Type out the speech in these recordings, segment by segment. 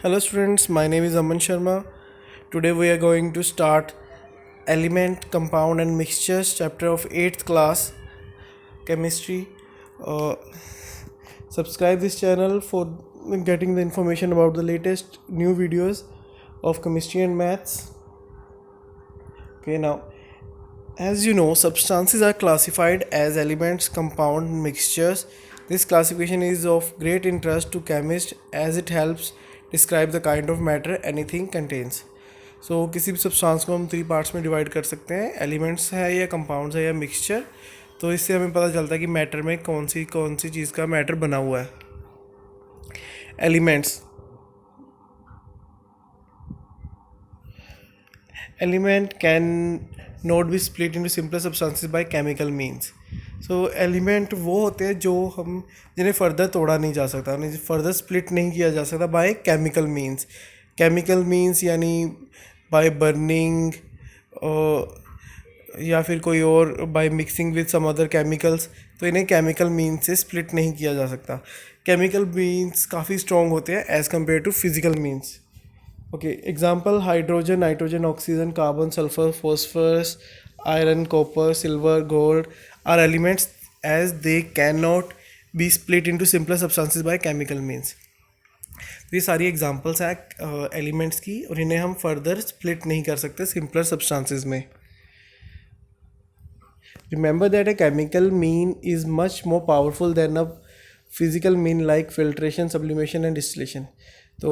Hello students, my name is Aman Sharma. Today we are going to start Element, Compound and Mixtures chapter of 8th class Chemistry. Uh, Subscribe this channel for getting the information about the latest new videos of chemistry and maths. Okay, now as you know, substances are classified as elements, compound, mixtures. This classification is of great interest to chemists as it helps describe the kind of matter anything contains. So किसी भी substance को हम 3 parts में divide कर सकते हैं, elements है या कंपाउंड्स है या मिक्सचर. तो इससे हमें पता चलता है कि मैटर में कौन सी चीज़ का मैटर बना हुआ है. Elements. Element can not be split into simpler substances by chemical means. So element वो होते हैं जो हम जिन्हें फर्दर तोड़ा नहीं जा सकता, उन्हें फर्दर स्प्लिट नहीं किया जा सकता by chemical means. Chemical means यानी बाय बर्निंग या फिर कोई और by mixing with some other chemicals. तो इन्हें केमिकल मीन्स से स्प्लिट नहीं किया जा सकता. केमिकल मीन्स काफ़ी स्ट्रॉन्ग होते हैं as compare to physical means. Okay, example: hydrogen, nitrogen, oxygen, carbon, sulfur, phosphorus, iron, copper, silver, gold are elements as they cannot be split into simpler substances by chemical means. तो ये सारी examples हैं elements की और इन्हें हम further split नहीं कर सकते सिंपलर सब्सटेंसेस में. Remember that a chemical mean is much more powerful than a physical mean like filtration, sublimation and distillation. तो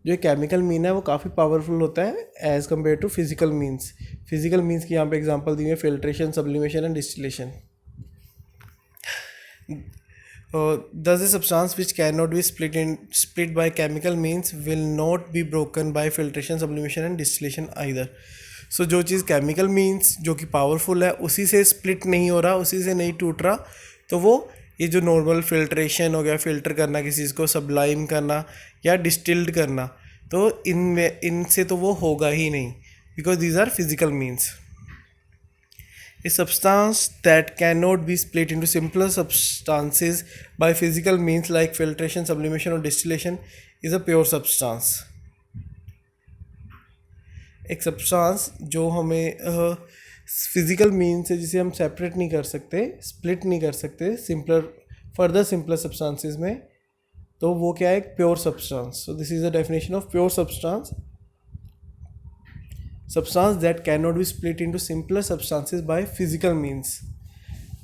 जो केमिकल मीन है वो काफ़ी पावरफुल होता है as compare to physical means. Physical means की यहाँ पे एग्जांपल दी है filtration, sublimation and distillation. Thus a substance which cannot be split by chemical means will not be broken by filtration, sublimation and distillation either. So जो चीज़ chemical means जो कि powerful है उसी से स्प्लिट नहीं हो रहा, उसी से नहीं टूट रहा, तो वो ये जो नॉर्मल फिल्ट्रेशन हो गया, फ़िल्टर करना किसी चीज़ को, सब्लाइम करना या डिस्टिल्ड करना, तो इनसे तो वो होगा ही नहीं because these are physical means. A substance that cannot be split into simpler substances by physical means like filtration, sublimation or distillation is a pure substance. एक सब्सटेंस जो हमें फिज़िकल मीन्स है जिसे हम सेपरेट नहीं कर सकते, स्प्लिट नहीं कर सकते फर्दर सिंपलर सब्सटेंसेस में, तो वो क्या है? एक pure substance. So this is the definition of pure substance. Substance that can not be split into simpler substances by physical means.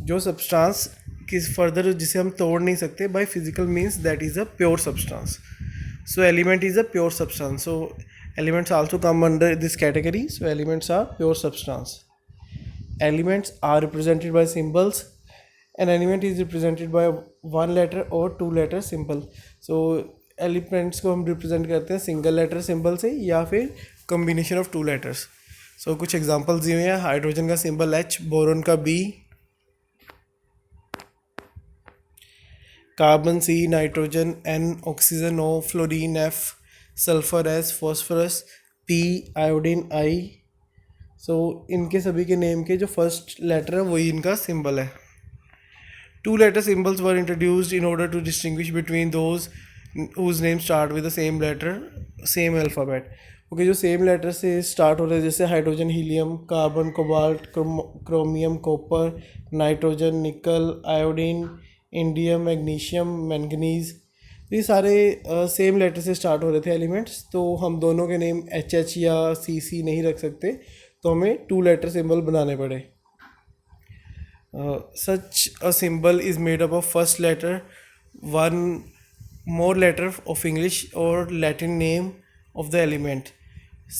जो सब्सटेंस किस फर्दर जिसे हम तोड़ नहीं सकते by physical means, that is a pure substance. So element is a pure substance. So elements also come under this category. So elements are pure substance. Elements are represented by symbols. An element is represented by one letter or two letter symbol. So elements को हम represent करते हैं single letter symbol से या फिर combination of two letters. So कुछ examples दिए हैं. हाइड्रोजन का symbol H, बोरोन का B, carbon C, nitrogen N, oxygen O, fluorine F, sulphur S, phosphorus P, iodine I. सो इनके सभी के नेम के जो फर्स्ट लेटर है वही इनका सिंबल है. Two letter symbols were introduced in order to distinguish between those whose name start with the same letter, same alphabet. Okay, जो सेम लेटर से स्टार्ट हो रहे हैं जैसे hydrogen helium, carbon cobalt, chromium copper, nitrogen nickel, iodine indium, magnesium manganese. ये सारे same letter से start हो रहे थे एलिमेंट्स. तो हम दोनों के नेम एच या सी नहीं रख सकते, तो हमें टू लेटर सिंबल बनाने पड़े. Such a symbol is made up of first letter, one more letter of English और Latin name of the element.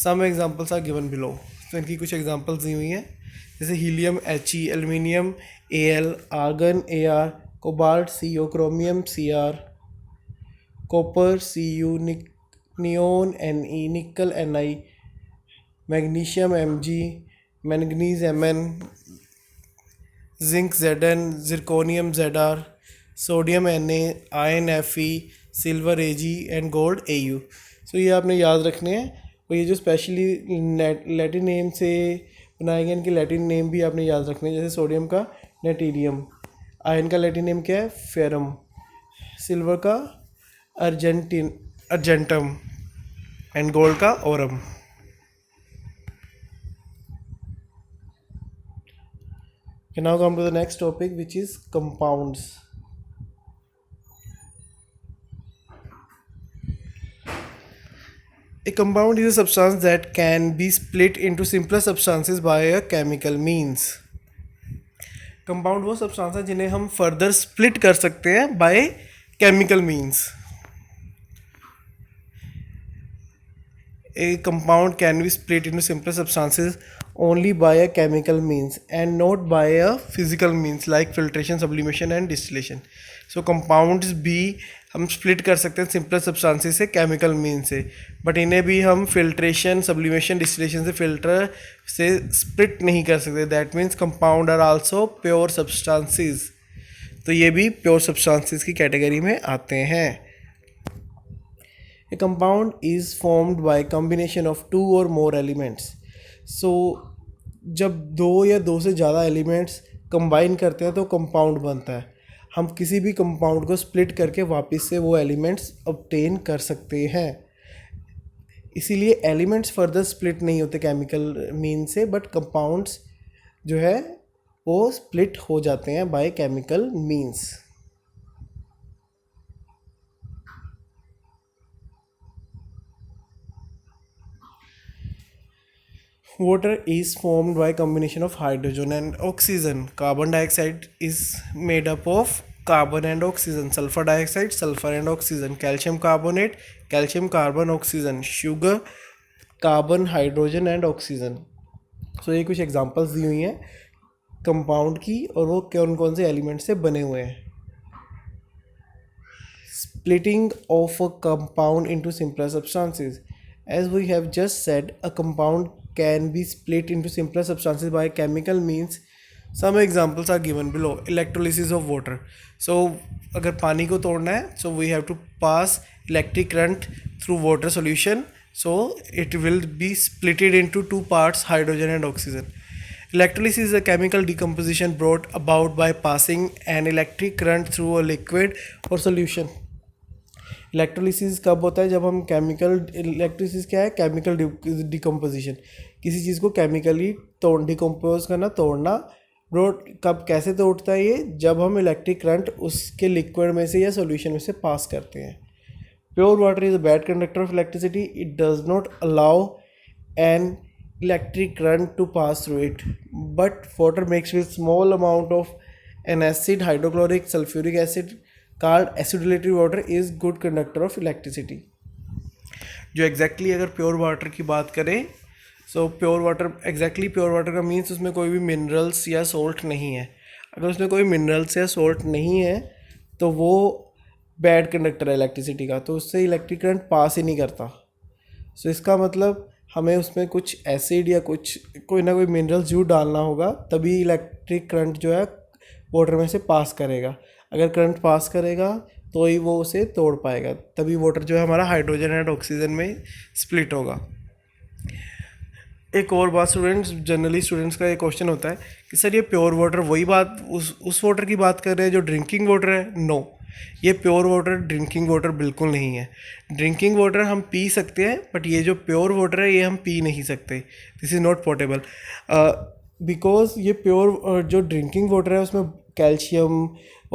Some examples are given below. तो इनकी कुछ एग्जाम्पल्स दी हुई हैं जैसे helium He, aluminium Al, argon Ar, cobalt CO, chromium Cr, copper Cu, neon Ne, nickel Ni, magnesium Mg, manganese Mn, zinc Zn, zirconium Zr, sodium Na, iron Fe, silver Ag and gold Au. सो ये आपने याद रखने हैं. और ये जो specially Latin name से बनाए गए इनके लैटिन नेम भी आपने याद रखने हैं. जैसे सोडियम का नेटीरियम, आयरन का लैटिन नेम क्या है? फेरम, सिल्वर का अर्जेंटम, एंड गोल्ड का Oram. Okay, now come to the next topic, which is compounds. A compound is a substance that can be split into simpler substances by a chemical means. Compound वो substance है जिन्हें हम further split कर सकते हैं bye chemical means. A compound can be split into simpler substances only by a chemical means and not by a physical means like filtration, sublimation and distillation. So compounds भी हम split कर सकते हैं simpler substances से chemical means से, but इन्हें भी हम filtration, sublimation, distillation से filter से split नहीं कर सकते. That means compound are also pure substances. तो ये भी pure substances की category में आते हैं. A compound is formed by combination of two or more elements. So जब दो या दो से ज़्यादा एलिमेंट्स कंबाइन करते हैं तो कंपाउंड बनता है. हम किसी भी कंपाउंड को स्प्लिट करके वापस से वो एलिमेंट्स ऑब्टेन कर सकते हैं. इसीलिए एलिमेंट्स फर्दर स्प्लिट नहीं होते केमिकल मीन से, बट कंपाउंड्स जो है वो स्प्लिट हो जाते हैं bye chemical means. Water is formed by combination of hydrogen and oxygen. Carbon dioxide is made up of carbon and oxygen. Sulfur dioxide, sulfur and oxygen. Calcium carbonate, calcium, carbon, oxygen. Sugar, carbon, hydrogen and oxygen. So ये कुछ examples दी हुई हैं compound की और वो कौन कौन से एलिमेंट से बने हुए हैं. Splitting of a compound into simpler substances. As we have just said, a compound can be split into simpler substances by chemical means. Some examples are given below. Electrolysis of water. So अगर पानी को तोड़ना है, so we have to pass electric current through water solution, so it will be splitted into two parts, hydrogen and oxygen. Electrolysis is a chemical decomposition brought about by passing an electric current through a liquid or solution. Electrolysis कब होता है? जब हम electrolysis क्या है? Chemical decomposition. किसी चीज़ को chemically decompose करना, तोड़ना. कब कैसे तोड़ता है ये? जब हम इलेक्ट्रिक करंट उसके लिक्विड में से या सॉल्यूशन में से पास करते हैं. Pure water is a bad conductor of electricity. It does not allow an electric current to pass through it, but water mix with small amount of an acid, hydrochloric, sulphuric acid called acidic water is good conductor of electricity. जो exactly अगर pure water की बात करें, सो pure water का means उसमें कोई भी मिनरल्स या सोल्ट नहीं है. अगर उसमें कोई मिनरल्स या सोल्ट नहीं है तो वो बैड कंडक्टर है इलेक्ट्रिसिटी का, तो उससे इलेक्ट्रिक करंट पास ही नहीं करता. सो इसका मतलब हमें उसमें कुछ एसिड या कोई ना कोई मिनरल जरूर डालना होगा, तभी इलेक्ट्रिक करंट जो है वाटर में से पास करेगा. अगर करंट पास करेगा तो ही वो उसे तोड़ पाएगा, तभी वाटर जो है हमारा हाइड्रोजन एंड ऑक्सीजन में स्प्लिट होगा. एक और बात जनरली स्टूडेंट्स का ये क्वेश्चन होता है कि सर ये प्योर वाटर वही बात उस वाटर की बात कर रहे हैं जो ड्रिंकिंग वाटर है. नो, ये प्योर वाटर ड्रिंकिंग वाटर बिल्कुल नहीं है. ड्रिंकिंग वाटर हम पी सकते हैं, बट ये जो प्योर वाटर है ये हम पी नहीं सकते. This is not portable because ये प्योर जो ड्रिंकिंग वाटर है उसमें कैल्शियम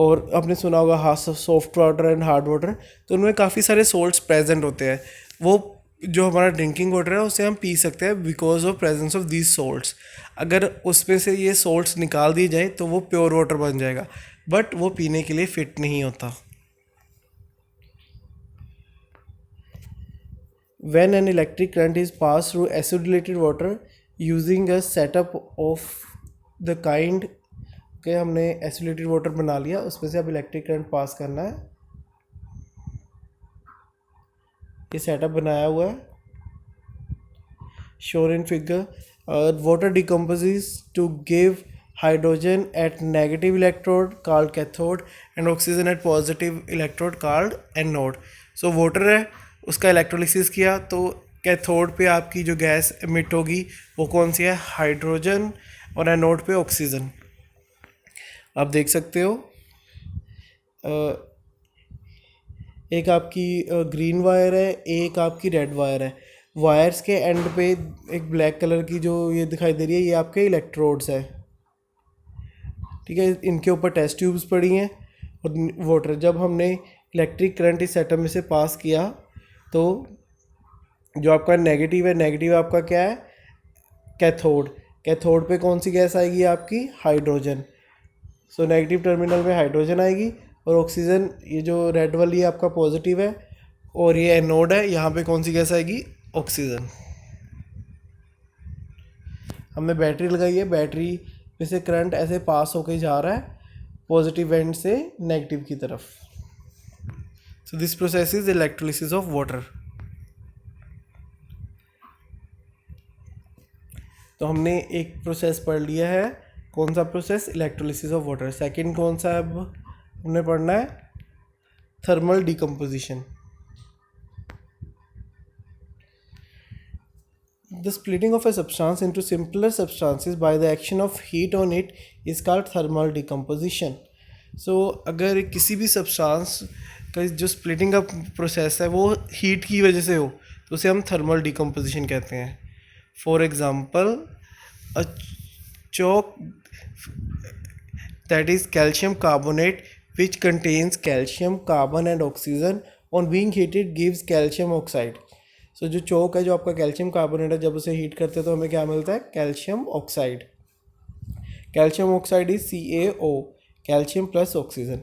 और आपने सुना होगा soft water and hard water, तो उनमें काफ़ी सारे सोल्ट्स प्रेजेंट होते हैं. वो जो हमारा ड्रिंकिंग वाटर है उसे हम पी सकते हैं because of presence of these salts. अगर उसमें से ये सोल्ट्स निकाल दिए जाए तो वो प्योर वाटर बन जाएगा, बट वो पीने के लिए फिट नहीं होता. When an electric current is passed through acidic water using a setup of the kind के हमने एसिडिक वाटर बना लिया, उसमें से अब इलेक्ट्रिक करंट पास करना है. ये सेटअप बनाया हुआ है, shown in figure. Water decomposes to give hydrogen at negative electrode called cathode and oxygen at positive electrode called anode. So water है, उसका इलेक्ट्रोलिसिस किया तो कैथोड पे आपकी जो गैस एमिट होगी वो कौन सी है? हाइड्रोजन, और एनोड पे ऑक्सीजन. आप देख सकते हो एक आपकी ग्रीन वायर है, एक आपकी रेड वायर है। वायर्स के एंड पे एक ब्लैक कलर की जो ये दिखाई दे रही है, ये आपके इलेक्ट्रोड्स है, ठीक है। इनके ऊपर टेस्ट ट्यूब्स पड़ी हैं और वाटर। जब हमने इलेक्ट्रिक करंट इस एटम में से पास किया तो जो आपका नेगेटिव है, नेगेटिव आपका क्या है, कैथोड। कैथोड पे कौन सी गैस आएगी आपकी, हाइड्रोजन। सो नेगेटिव टर्मिनल में हाइड्रोजन आएगी और ऑक्सीजन, ये जो रेड वाली है आपका पॉजिटिव है, और ये एनोड है, यहाँ पे कौन सी गैस आएगी, ऑक्सीजन। हमने बैटरी लगाई है, बैटरी में से करंट ऐसे पास होके जा रहा है पॉजिटिव एंड से नेगेटिव की तरफ। So this process is electrolysis of water. तो हमने एक प्रोसेस पढ़ लिया है, कौन सा process, electrolysis of water. Second कौन सा अब हमने पढ़ना है, thermal decomposition. The splitting of a substance into simpler substances by the action of heat on it is called thermal decomposition. So अगर किसी भी सब्सटेंस का जो स्प्लिटिंग का प्रोसेस है वो हीट की वजह से हो तो उसे हम थर्मल डिकम्पोजिशन कहते हैं। For example, a chalk that is calcium carbonate which contains calcium, carbon and oxygen on being heated gives calcium oxide. सो जो चौक है, जो आपका कैल्शियम कार्बोनेट है, जब उसे हीट करते हैं तो हमें क्या मिलता है, calcium oxide. Calcium oxide is CaO, calcium plus oxygen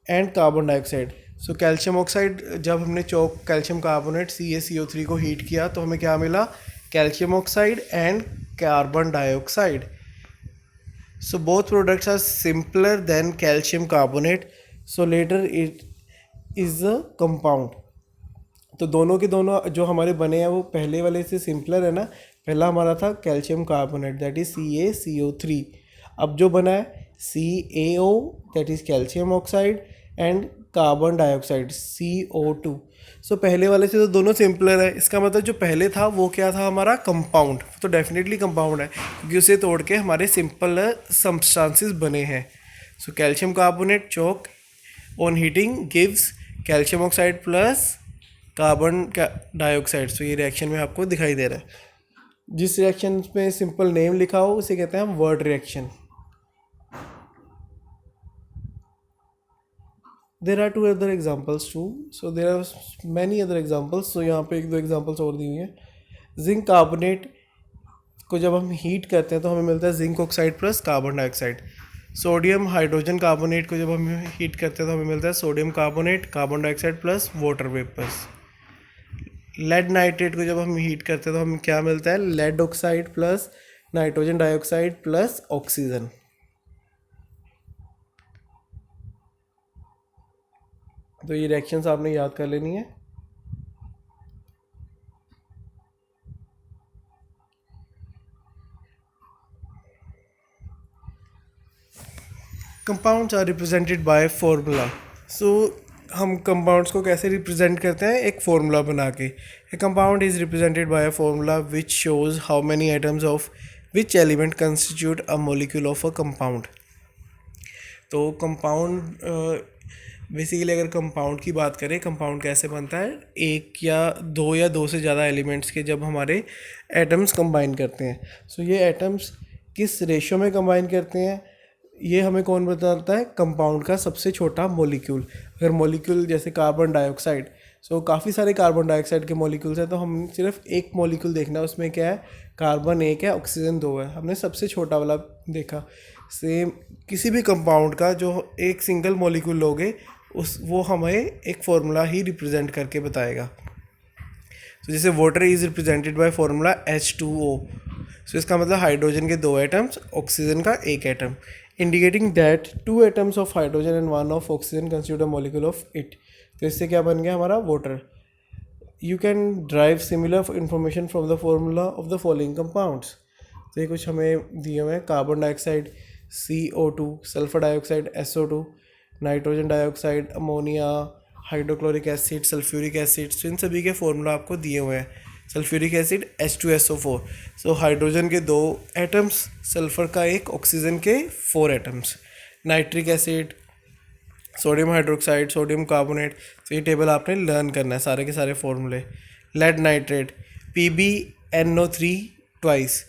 and carbon dioxide. So calcium oxide, जब हमने चौक कैल्शियम कार्बोनेट CaCO3 को हीट किया तो हमें क्या मिला, calcium oxide and carbon dioxide. So both products are simpler than calcium carbonate, so latter it is a compound. तो दोनों के दोनों जो हमारे बने हैं वो पहले वाले से सिंपलर है ना। पहला हमारा था calcium carbonate that is CaCO3, अब जो बना है CaO that is calcium oxide and carbon dioxide CO2। सो पहले वाले से तो दोनों सिंपलर है, इसका मतलब जो पहले था वो क्या था, हमारा कंपाउंड। तो डेफिनेटली कंपाउंड है क्योंकि उसे तोड़ के हमारे सिंपल सब्सटेंसेस बने हैं। So calcium carbonate chalk on heating gives calcium oxide plus carbon dioxide. So ये रिएक्शन में आपको दिखाई दे रहा है। जिस रिएक्शन में सिंपल नेम लिखा हो उसे कहते हैं हम word reaction. There are 2 other examples too, so there are many other examples. So यहाँ पे 1-2 एग्जाम्पल्स और दी हुई हैं। जिंक कार्बोनेट को जब हम हीट करते हैं तो हमें मिलता है zinc oxide plus carbon dioxide. Sodium hydrogen carbonate को जब हम हीट करते हैं तो हमें मिलता है sodium carbonate, carbon dioxide plus water vapours. Lead nitrate को जब हम हीट करते हैं तो हमें क्या मिलता है, lead oxide plus nitrogen dioxide plus oxygen. तो ये रिएक्शंस आपने याद कर लेनी है। Compounds are represented by formula. So हम कंपाउंड्स को कैसे रिप्रेजेंट करते हैं, एक फॉर्मूला बना के। ए compound is represented by a formula which shows how many atoms of which element constitute a molecule of a compound. तो कंपाउंड बेसिकली अगर कंपाउंड की बात करें, कंपाउंड कैसे बनता है, एक या दो से ज़्यादा एलिमेंट्स के जब हमारे एटम्स कंबाइन करते हैं। सो ये एटम्स किस रेशो में कंबाइन करते हैं ये हमें कौन बताता है, कंपाउंड का सबसे छोटा मॉलिक्यूल। अगर मॉलिक्यूल जैसे कार्बन डाइऑक्साइड, सो काफ़ी सारे कार्बन डाइऑक्साइड के मॉलिक्यूल्स हैं तो हम सिर्फ एक मॉलिक्यूल देखना है, उसमें क्या है, कार्बन 1 है, ऑक्सीजन 2 है, हमने सबसे छोटा वाला देखा। सेम किसी भी कंपाउंड का जो एक सिंगल मॉलिक्यूल लोगे वो हमें एक फॉर्मूला ही रिप्रेजेंट करके बताएगा। तो जैसे water is represented by formula H2O। सो इसका मतलब हाइड्रोजन के 2 एटम्स, ऑक्सीजन का 1 atom, indicating that 2 atoms of hydrogen and 1 of oxygen constitute a molecule of it. तो इससे क्या बन गया हमारा water. You can drive similar information from the formula of the following compounds. तो ये कुछ हमें दिए हुए हैं, carbon dioxide CO2, sulphur dioxide SO2, nitrogen dioxide ammonia, hydrochloric acid, sulphuric acid. तो इन सभी के फॉर्मूला आपको दिए हुए हैं। Sulphuric acid H2SO4। सो हाइड्रोजन के 2 एटम्स, सल्फर का 1, ऑक्सीजन के 4 atoms. Nitric acid sodium hydroxide, sodium carbonate. तो ये टेबल आपने लर्न करना है, सारे के सारे फॉर्मूले। Lead nitrate PbNO3 twice.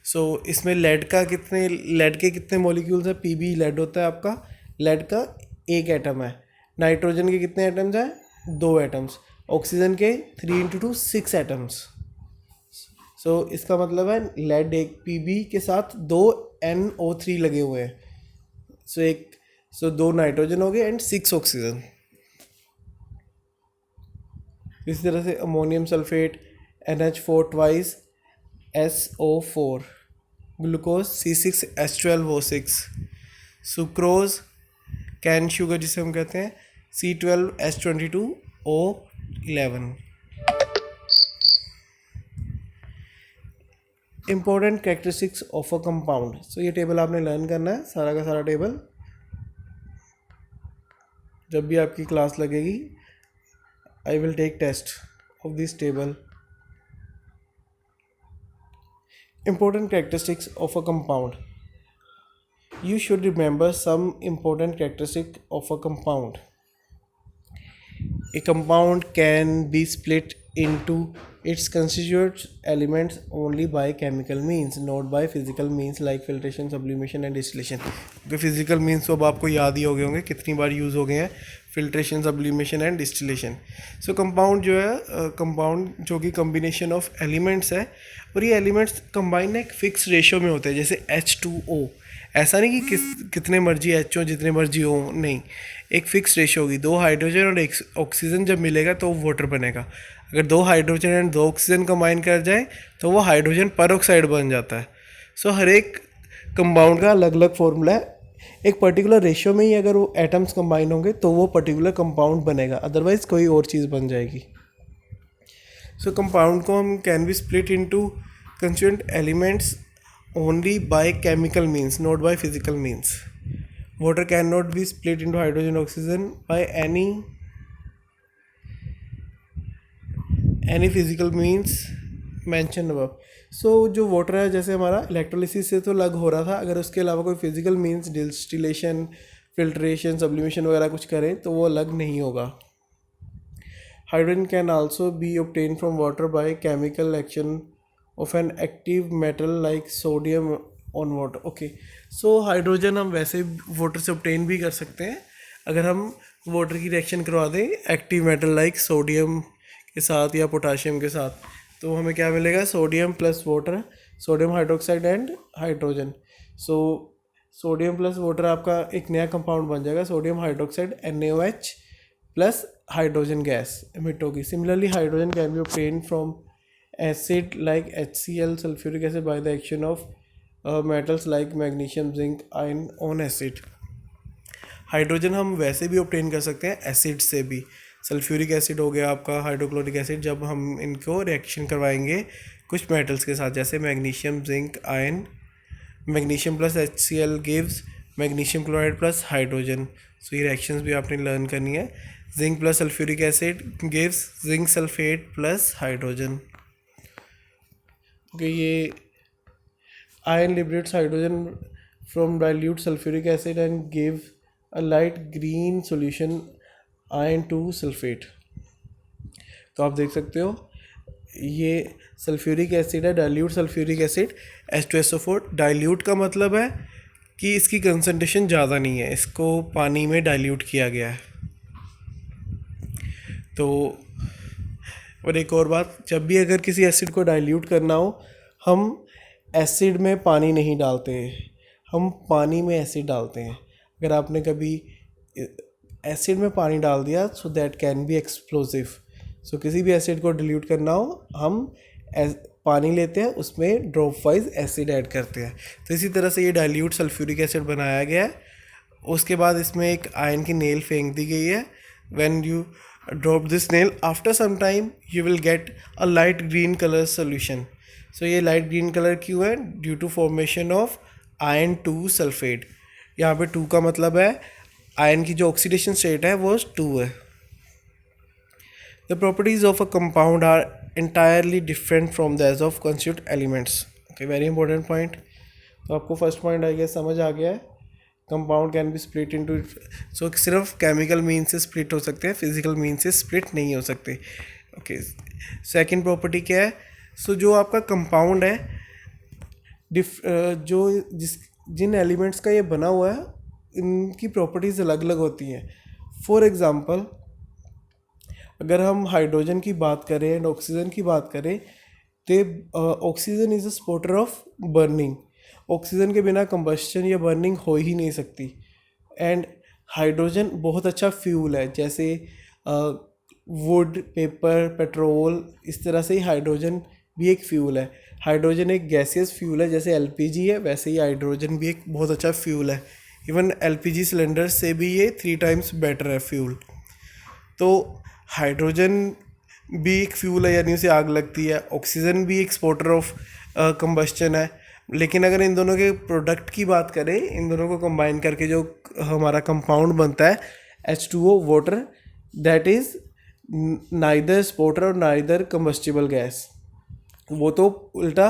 सो इसमें लेड के कितने मॉलिक्यूल्स हैं? Pb लेड होता है आपका, लेड का एक एटम है। नाइट्रोजन के कितने एटम्स हैं? 2 एटम्स। ऑक्सीजन के 3 × 2 6 एटम्स। सो इसका मतलब है लेड एक Pb के साथ 2 NO3 लगे हुए हैं। सो 2 नाइट्रोजन हो गए एंड 6 ऑक्सीजन। इसी तरह से ammonium sulphate NH4 twice SO4, glucose C6H12O6, sucrose cane sugar जिसे हम कहते हैं C12H22O11। Important characteristics of a compound. So ये टेबल आपने लर्न करना है, सारा का सारा टेबल। जब भी आपकी क्लास लगेगी I will take test of this table. Important characteristics of a compound. You should remember some important characteristics of a compound. A compound can be split into its constituent elements only by chemical means, not by physical means like filtration, sublimation and distillation. क्योंकि physical means तो अब आपको याद ही हो गए होंगे, कितनी बार use हो गए हैं, filtration, sublimation and distillation. So compound जो है, कंपाउंड जो कि कम्बिनेशन ऑफ एलिमेंट्स है, और ये एलिमेंट्स कंबाइन एक फिक्स रेशो में होते हैं, जैसे H2O। ऐसा नहीं कि कितने मर्जी H हो, जितने मर्जी हो, नहीं, एक फिक्स रेशो होगी। 2 हाइड्रोजन और 1 ऑक्सीजन जब मिलेगा तो वाटर बनेगा। अगर 2 हाइड्रोजन एंड 2 ऑक्सीजन कंबाइन कर जाए तो वो हाइड्रोजन परऑक्साइड बन जाता है। सो हर एक कंपाउंड का अलग अलग फॉर्मूला है। एक पर्टिकुलर रेशियो में ही अगर वो एटम्स कंबाइन होंगे तो वो पर्टिकुलर कंपाउंड बनेगा, अदरवाइज कोई और चीज़ बन जाएगी। सो कंपाउंड को हम can be split into constituent elements only by chemical means, not by physical means. Water cannot be split into hydrogen oxygen by any physical means mentioned above. So जो water है, जैसे हमारा इलेक्ट्रोलिसिस से तो अलग हो रहा था, अगर उसके अलावा कोई physical means distillation, filtration, sublimation वगैरह कुछ करें तो वो अलग नहीं होगा। Hydrogen can also be obtained from water by chemical action of an active metal like sodium on water. Okay, so hydrogen हम वैसे वाटर से ऑब्टेन भी कर सकते हैं, अगर हम वाटर की रिएक्शन करवा दें एक्टिव मेटल लाइक सोडियम के साथ या पोटाशियम के साथ, तो हमें क्या मिलेगा? Sodium plus water, sodium hydroxide and hydrogen. So sodium plus water आपका एक नया कंपाउंड बन जाएगा, sodium hydroxide NaOH plus hydrogen gas emit होगी। Similarly hydrogen can be obtain from acid like HCl, sulfuric acid, by the action of metals like magnesium, zinc, iron on acid. Hydrogen हम वैसे भी obtain कर सकते हैं acid से भी। Sulphuric acid हो गया आपका, हाइड्रोक्लोरिक एसिड, जब हम इनको रिएक्शन करवाएंगे कुछ मेटल्स के साथ, जैसे magnesium, zinc, iron. Magnesium plus HCl gives magnesium chloride plus hydrogen. So ये रिएक्शंस भी आपने लर्न करनी है। Zinc plus sulphuric acid gives zinc sulphate plus hydrogen. Okay, ये iron liberates hydrogen from dilute sulphuric acid and give a light green solution iron two sulphate. तो आप देख सकते हो ये सल्फ्यूरिक एसिड है, dilute sulphuric acid H2SO4। Dilute का मतलब है कि इसकी कंसंट्रेशन ज़्यादा नहीं है, इसको पानी में डाइल्यूट किया गया है। तो और एक और बात, जब भी अगर किसी एसिड को डाइल्यूट करना हो, हम एसिड में पानी नहीं डालते हैं, हम पानी में एसिड डालते हैं। अगर आपने कभी एसिड में पानी डाल दिया so that can be explosive. So किसी भी एसिड को डिल्यूट करना हो, हम पानी लेते हैं, उसमें ड्रॉप वाइज एसिड ऐड करते हैं। तो इसी तरह से ये डाइल्यूट सल्फ्यूरिक एसिड बनाया गया है। उसके बाद इसमें एक आयन की नेल फेंक दी गई है। When you drop this nail, after some time you will get a light green color solution. So ये light green color क्यों है? Due to formation of iron 2 sulfate. यहाँ पे 2 का मतलब है आयन की जो ऑक्सीडेशन स्टेट है वो 2 है। The properties of a compound are entirely different from those of constituent elements. Okay, very important point. तो आपको फर्स्ट पॉइंट आई गेस समझ आ गया है compound can be split into, so सिर्फ केमिकल मीन से स्प्लिट हो सकते हैं, फिजिकल मीन से स्प्लिट नहीं हो सकते। ओके, सेकंड प्रॉपर्टी क्या है? सो जो आपका कंपाउंड है, जो जिन एलिमेंट्स का ये बना हुआ है, इनकी प्रॉपर्टीज़ अलग अलग होती हैं। फॉर एग्ज़ाम्पल, अगर हम हाइड्रोजन की बात करें एंड ऑक्सीजन की बात करें, तो oxygen is a supporter of burning. Oxygen के बिना कंबस्शन या बर्निंग हो ही नहीं सकती। एंड हाइड्रोजन बहुत अच्छा फ्यूल है, जैसे वुड, पेपर, पेट्रोल, इस तरह से ही हाइड्रोजन भी एक फ्यूल है। हाइड्रोजन एक गैसियस फ्यूल है, जैसे एलपीजी है, वैसे ही हाइड्रोजन भी एक बहुत अच्छा फ्यूल है। इवन एलपीजी सिलेंडर से भी ये 3 टाइम्स बेटर है फ्यूल। तो हाइड्रोजन भी एक फ्यूल है, यानी उसे आग लगती है। ऑक्सीजन भी एक स्पोर्टर ऑफ कंबस्शन है। लेकिन अगर इन दोनों के प्रोडक्ट की बात करें, इन दोनों को कंबाइन करके जो हमारा कंपाउंड बनता है H2O water, that is neither Sportster और नाइदर कंबस्टिबल गैस। वो तो उल्टा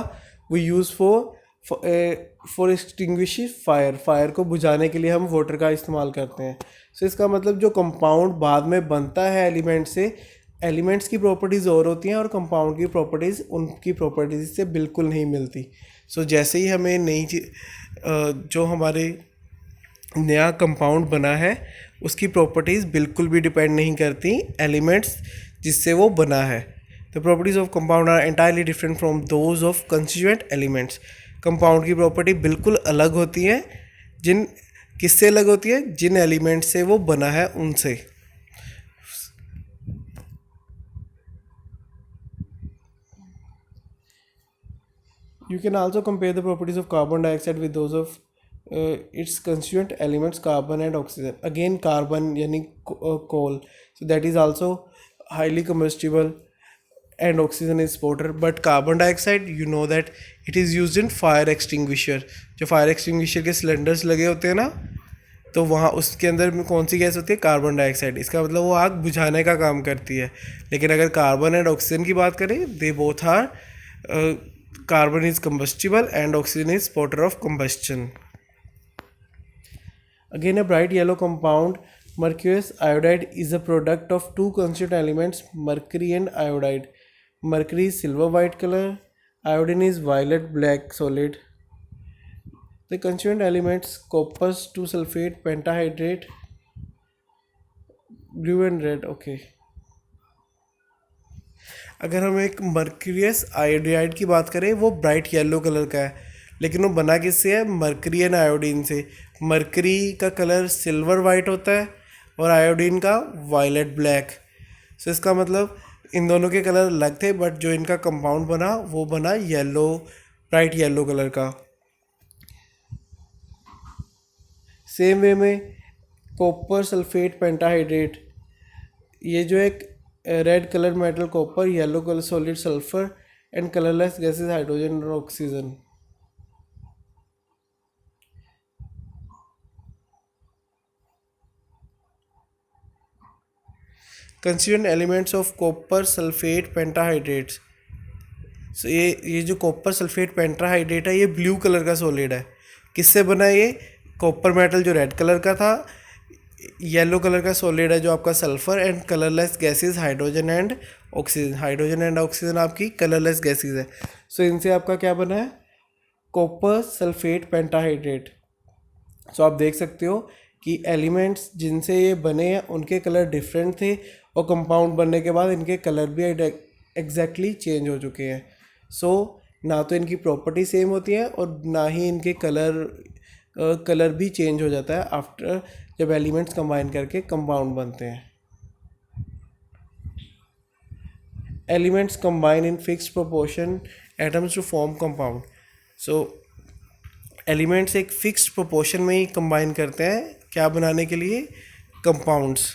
वो use for extinguish fire, fire को बुझाने के लिए हम वाटर का इस्तेमाल करते हैं। सो इसका मतलब जो कंपाउंड बाद में बनता है एलिमेंट से, एलिमेंट्स की प्रॉपर्टीज़ और होती हैं और कंपाउंड की प्रॉपर्टीज़ उनकी प्रॉपर्टीज़ से बिल्कुल नहीं मिलती। सो जैसे ही हमें जो हमारे नया कंपाउंड बना है, उसकी प्रॉपर्टीज़ बिल्कुल भी डिपेंड नहीं करती एलिमेंट्स जिससे वो बना है। The properties of compound are entirely different from those of constituent elements. Compound की प्रॉपर्टी बिल्कुल अलग होती है, किससे अलग होती है? जिन एलिमेंट से वो बना है उनसे। You can also compare the properties of carbon dioxide with those of its constituent elements carbon and oxygen. Again carbon यानी coal, so that is also highly combustible and oxygen is water. But carbon dioxide, you know that it is used in fire extinguisher. जो fire extinguisher के cylinders लगे होते हैं ना, तो वहाँ उसके अंदर में कौन सी गैस होती है? Carbon dioxide. इसका मतलब वो आग बुझाने का काम करती है। लेकिन अगर कार्बन एंड ऑक्सीजन की बात करें, they both are, carbon is combustible and oxygen is spotter of combustion. Again, a bright yellow compound, mercurous iodide, is a product of two constituent elements, mercury and iodide. Mercury is silver white color, iodine is violet black solid. The constituent elements copper 2 sulphate, pentahydrate, blue and red. Okay. अगर हम एक mercurius iodide की बात करें, वो bright yellow colour का है, लेकिन वो बना किससे है? मर्करी एंड आयोडीन से। मर्करी का कलर सिल्वर वाइट होता है और आयोडीन का वायलेट ब्लैक। सो इसका मतलब इन दोनों के कलर अलग थे, बट जो इनका कंपाउंड बना वो बना येलो, ब्राइट येलो कलर का। सेम वे में कॉपर सल्फेट पेंटाहाइड्रेट, ये जो एक red colour metal copper, yellow colour solid sulphur and colourless gases hydrogen और oxygen. Constituent elements of copper sulphate pentahydrates. So ये जो कॉपर सल्फेट पेंटाहाइड्रेट है, ये ब्लू कलर का सॉलिड है। किससे बना है ये? कॉपर मेटल जो रेड कलर का था, येलो कलर का सॉलिड है जो आपका sulphur, and colourless gases hydrogen and oxygen. Hydrogen and oxygen आपकी कलरलेस गैसेस है। सो इनसे आपका क्या बना है? Copper sulphate pentahydrate. सो आप देख सकते हो कि एलिमेंट्स जिनसे ये बने हैं उनके कलर डिफरेंट थे, और कंपाउंड बनने के बाद इनके कलर भी एग्जैक्टली चेंज हो चुके हैं। सो ना तो इनकी प्रॉपर्टी सेम होती है और ना ही इनके कलर भी चेंज हो जाता है आफ्टर, जब एलिमेंट्स कंबाइन करके कंपाउंड बनते हैं। Elements combine in fixed proportion atoms to form compound. So elements एक फिक्स्ड प्रोपोर्शन में ही कंबाइन करते हैं, क्या बनाने के लिए? Compounds.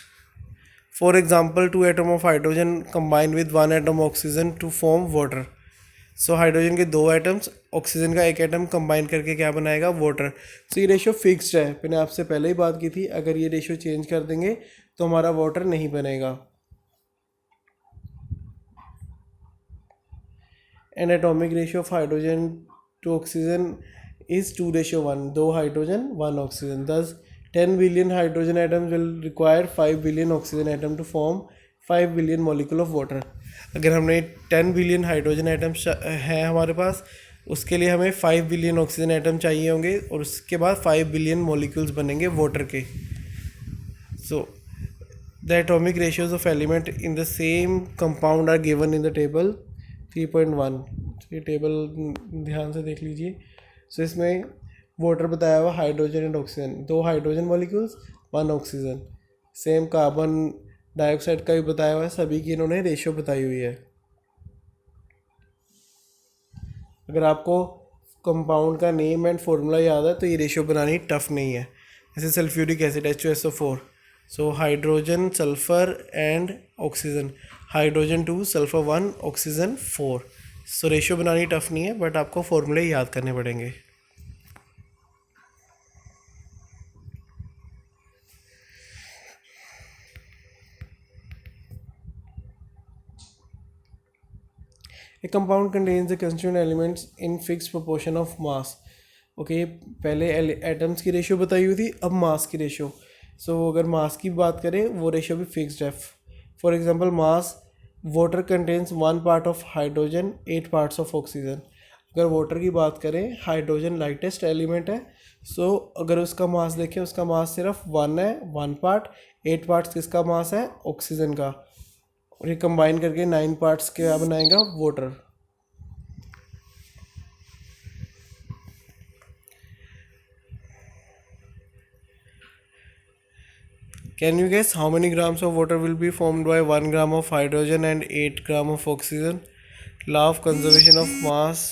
For example, 2 atom of hydrogen combine with 1 atom oxygen to form water. So hydrogen के 2 एटम्स, ऑक्सीजन का 1 एटम कंबाइन करके क्या बनाएगा? वाटर। सो ये रेशो फिक्स्ड है, मैंने आपसे पहले ही बात की थी। अगर ये रेशो चेंज कर देंगे तो हमारा वाटर नहीं बनेगा। An atomic ratio of hydrogen to oxygen is 2:1, 2 hydrogen 1 oxygen. Thus 10 billion hydrogen atoms will require 5 billion oxygen atom to form 5 billion molecule of water. अगर हमने 10 बिलियन हाइड्रोजन एटम्स हैं हमारे पास, उसके लिए हमें 5 बिलियन ऑक्सीजन एटम चाहिए होंगे और उसके बाद 5 बिलियन मॉलिक्यूल्स बनेंगे वाटर के. सो the atomic ratios of element in the same compound are given in the table 3.1. ये टेबल ध्यान से देख लीजिए. सो इसमें वाटर बताया हुआ hydrogen and oxygen, 2 hydrogen molecules 1 oxygen. Same carbon dioxide का भी बताया हुआ है, सभी की इन्होंने रेशियो बताई हुई है. अगर आपको कंपाउंड का नेम एंड फॉर्मूला याद है तो ये रेशियो बनानी टफ नहीं है. जैसे sulphuric acid H2SO4, so hydrogen sulfur and oxygen, hydrogen 2 sulfur 1 oxygen 4. so ratio बनानी टफ नहीं है, बट आपको फॉर्मूले याद करने पड़ेंगे. A compound contains the constituent elements in fixed proportion of mass. Okay, पहले एटम्स की रेशियो बताई हुई थी, अब मास की रेशियो. सो अगर मास की बात करें वो रेशियो भी फिक्स्ड है. For example mass, water contains 1 part of hydrogen 8 parts of oxygen. अगर वाटर की बात करें, हाइड्रोजन लाइटेस्ट एलिमेंट है. सो अगर उसका मास देखें, उसका मास सिर्फ 1 है, 1 पार्ट. 8 पार्ट्स किसका मास है? ऑक्सीजन का. और ये कंबाइन करके 9 पार्ट्स क्या बनाएगा? Water. Can you guess how many grams of water will be formed by 1 gram of hydrogen and 8 gram of oxygen? Law of conservation of mass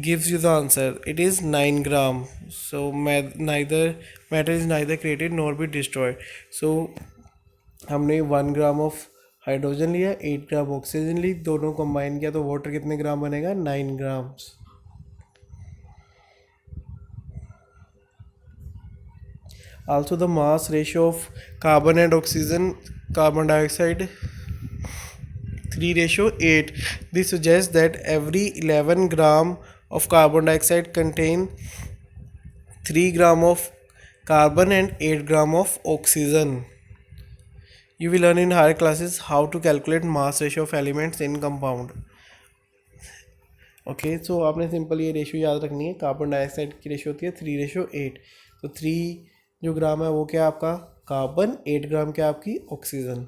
gives you the answer. It is 9 gram. So matter is neither created nor be destroyed. So हमने 1 gram of hydrogen लिया, 8 gram oxygen ली, दोनों combine किया तो water कितने ग्राम बनेगा? 9 grams. Also the mass ratio of carbon and oxygen, carbon dioxide 3:8. This suggests that every 11 gram of carbon dioxide contain 3 gram of carbon and 8 gram of oxygen. You will learn in higher classes how to calculate mass ratio of elements in compound. Okay, so आपने simple ये ratio याद रखनी है. Carbon dioxide की ratio होती है 3:8. तो 3 जो ग्राम है वो क्या आपका? कार्बन. 8 ग्राम क्या आपकी? Oxygen.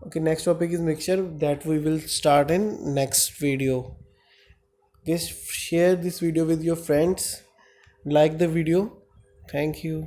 Okay, next topic is mixture, that we will start in next video. Just share this video with your friends. Like the video. Thank you.